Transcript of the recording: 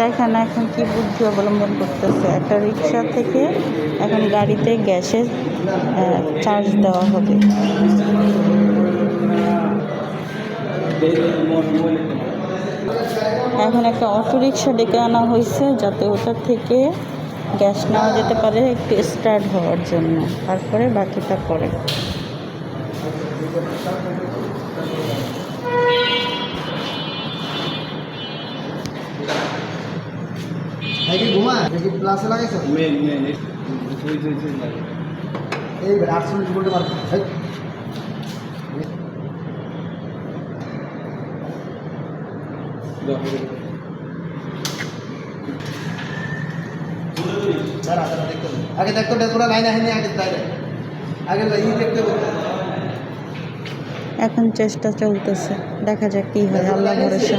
দেখেন এখন কি বুদ্ধি অবলম্বন করতেছে, একটা রিক্সা থেকে এখন গাড়িতে গ্যাসের চার্জ দেওয়া হবে। এখন একটা অটো রিক্সা ডেকে আনা হয়েছে যাতে ওটার থেকে গ্যাস নেওয়া যেতে পারে একটু স্টার্ট হওয়ার জন্য, তারপরে বাকিটা পরে। ঘুমা ক্লাসে লাগাইছো এই 48 বলতে পারবো। আগে দেখতো পুরো লাইন আসেনি, আগে তাই আগে দেখতে। এখন চেষ্টা চলতেছে, দেখা যাক কি হয়, আল্লাহ ভরসা।